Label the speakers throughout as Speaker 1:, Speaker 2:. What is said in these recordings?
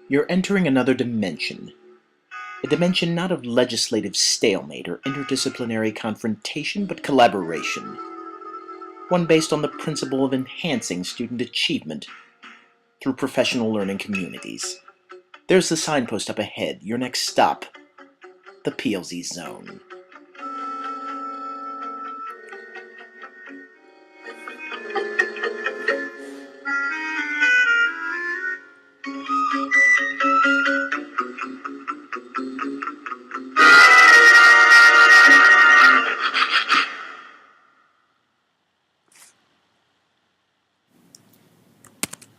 Speaker 1: You're entering another dimension. A dimension not of legislative stalemate or interdisciplinary confrontation, but collaboration. One based on the principle of enhancing student achievement through professional learning communities. There's the signpost up ahead, your next stop, the PLC Zone.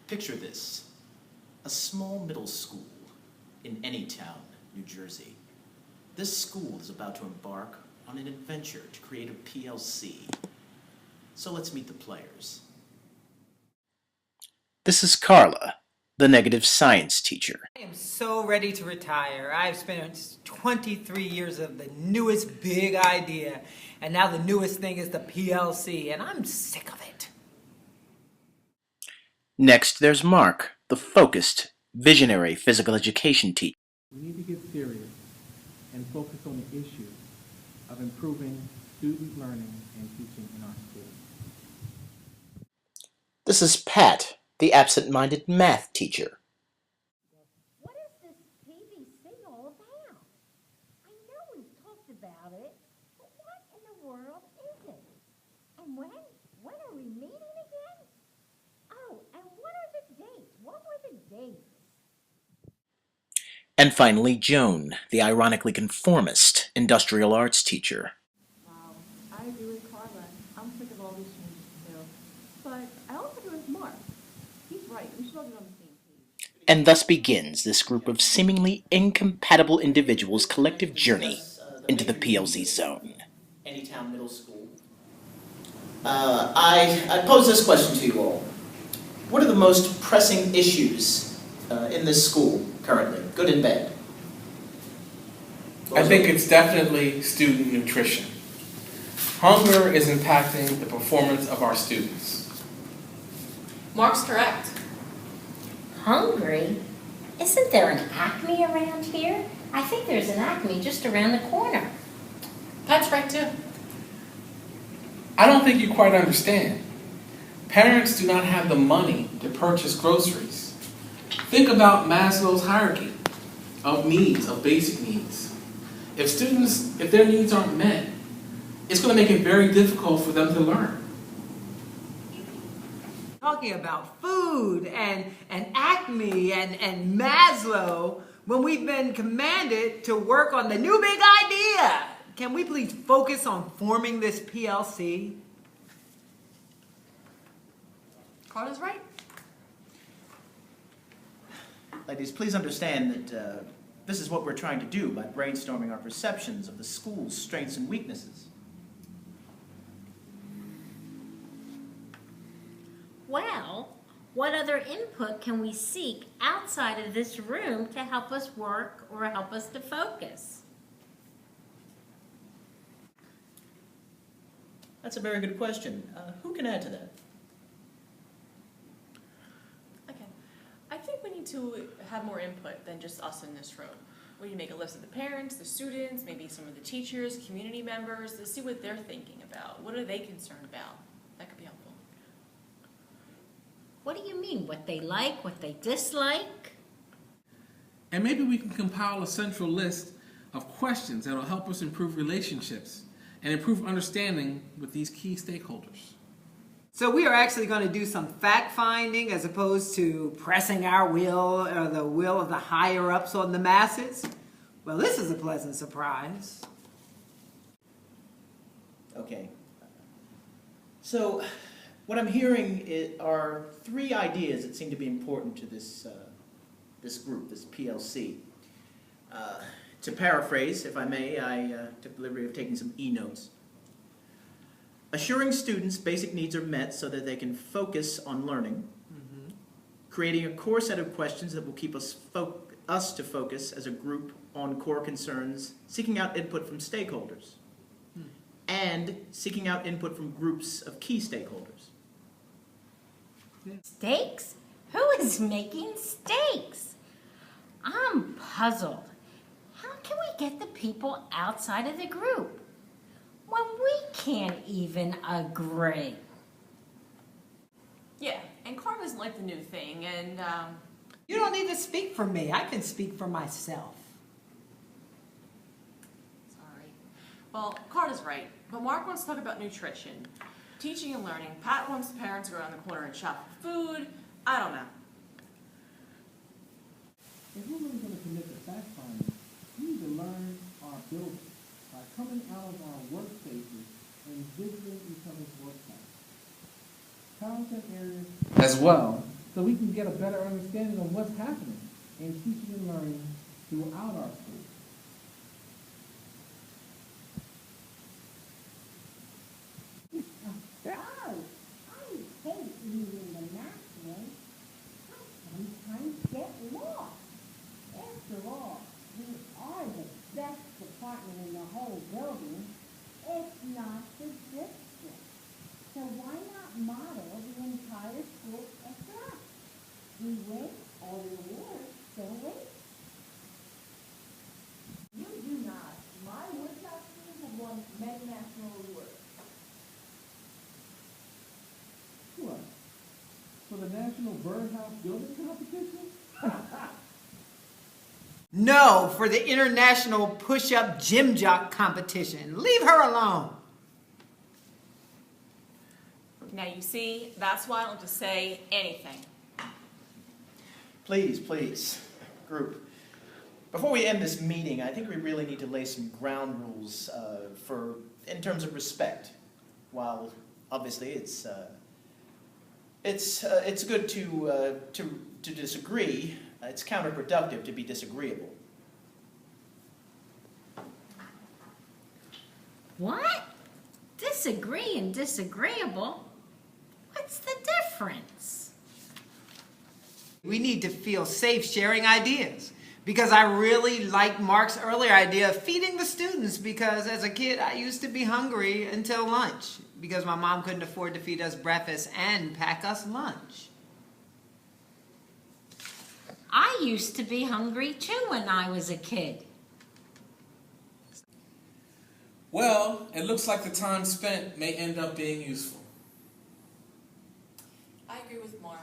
Speaker 1: Picture this, a small middle school in Anytown, New Jersey. This school is about to embark on an adventure to create a PLC. So let's meet the players. This is Carla, the negative science teacher.
Speaker 2: I am so ready to retire. I've spent 23 years of the newest big idea, and now the newest thing is the PLC, and I'm sick of it.
Speaker 1: Next, there's Mark, the focused, visionary physical education teacher.
Speaker 3: We need to get serious and focus on the issue of improving student learning and teaching in our schools.
Speaker 1: This is Pat, the absent-minded math teacher.
Speaker 4: What is this PVC all about? I know we've talked about it, but what in the world is it? And when are we meeting again? Oh, and what are the dates? What were the dates?
Speaker 1: And finally, Joan, the ironically conformist industrial arts teacher.
Speaker 5: Wow, I agree with Carla. I'm sick of all these changes too. But I also agree with Mark. He's right. We should all be on the same page.
Speaker 1: And thus begins this group of seemingly incompatible individuals' collective journey into the PLC zone.
Speaker 6: Anytown Middle School. I pose this question to you all. What are the most pressing issues in this school currently, good and bad?
Speaker 3: I think it's definitely student nutrition. Hunger is impacting the performance of our students.
Speaker 7: Mark's correct.
Speaker 4: Hungry? Isn't there an Acme around here? I think there's an Acme just around the corner.
Speaker 7: Pat's right too.
Speaker 3: I don't think you quite understand. Parents do not have the money to purchase groceries. Think about Maslow's hierarchy of needs, of basic needs. If their needs aren't met, it's going to make it very difficult for them to learn.
Speaker 2: Talking about food and Acme and Maslow when we've been commanded to work on the new big idea. Can we please focus on forming this PLC?
Speaker 7: Carla's right.
Speaker 6: Ladies, please understand that this is what we're trying to do by brainstorming our perceptions of the school's strengths and weaknesses.
Speaker 4: Well, what other input can we seek outside of this room to help us work or help us to focus?
Speaker 6: That's a very good question. Who can add to that?
Speaker 7: Okay. I think we need to have more input than just us in this room. We need to make a list of the parents, the students, maybe some of the teachers, community members, to see what they're thinking about. What are they concerned about? That could be helpful.
Speaker 4: What do you mean? What they like, what they dislike?
Speaker 3: And maybe we can compile a central list of questions that will help us improve relationships and improve understanding with these key stakeholders.
Speaker 2: So we are actually going to do some fact-finding as opposed to pressing our will or the will of the higher-ups on the masses? Well, this is a pleasant surprise.
Speaker 6: Okay. So, what I'm hearing are three ideas that seem to be important to this group, this PLC. To paraphrase, if I may, I took the liberty of taking some e-notes. Assuring students basic needs are met so that they can focus on learning. Mm-hmm. Creating a core set of questions that will keep us to focus as a group on core concerns, seeking out input from stakeholders. And seeking out input from groups of key stakeholders.
Speaker 4: Steaks? Who is making steaks? puzzled. How can we get the people outside of the group when we can't even agree?
Speaker 7: Yeah, and Carla doesn't like the new thing, and
Speaker 2: You don't need to speak for me. I can speak for myself.
Speaker 7: sorry. Well, Carla's right, but Mark wants to talk about nutrition, teaching and learning. Pat wants parents to go around the corner and shop for food. I don't know.
Speaker 8: If we're really going to commit to fact finding, we need to learn our buildings by coming out of our workspaces and visiting each other's worksites, content areas as well, so we can get a better understanding of what's happening in teaching and learning throughout our schools.
Speaker 4: Oh, I hate reading the manual. I sometimes get lost. After all, we are the best department in the whole building, if not the district. So why not model the entire school after us? We win all the awards, don't we?
Speaker 5: You do not. My woodshop team have won many national awards.
Speaker 8: What? For the National Birdhouse Building Competition?
Speaker 2: No, for the International Push-Up Gym Jock Competition. Leave her alone.
Speaker 7: Now you see, that's why I don't like to say anything.
Speaker 1: Please, please, group. Before we end this meeting, I think we really need to lay some ground rules in terms of respect. While obviously it's good to disagree, it's counterproductive to be disagreeable.
Speaker 4: What? Disagree and disagreeable? What's the difference?
Speaker 2: We need to feel safe sharing ideas. Because I really like Mark's earlier idea of feeding the students, because as a kid I used to be hungry until lunch because my mom couldn't afford to feed us breakfast and pack us lunch.
Speaker 4: I used to be hungry too when I was a kid.
Speaker 3: Well, it looks like the time spent may end up being useful.
Speaker 7: I agree with Mark.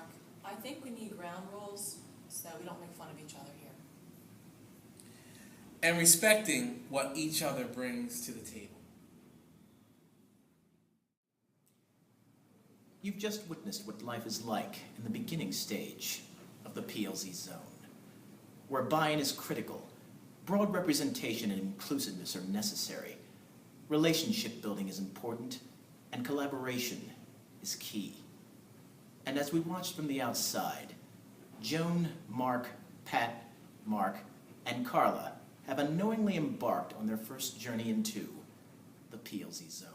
Speaker 7: I think we need ground rules so we don't make fun of each other here.
Speaker 3: And respecting what each other brings to the table.
Speaker 1: You've just witnessed what life is like in the beginning stage of the PLC zone, where buy-in is critical, broad representation and inclusiveness are necessary, relationship building is important, and collaboration is key. And as we watched from the outside, Joan, Mark, Pat, Mark, and Carla have unknowingly embarked on their first journey into the PLC zone.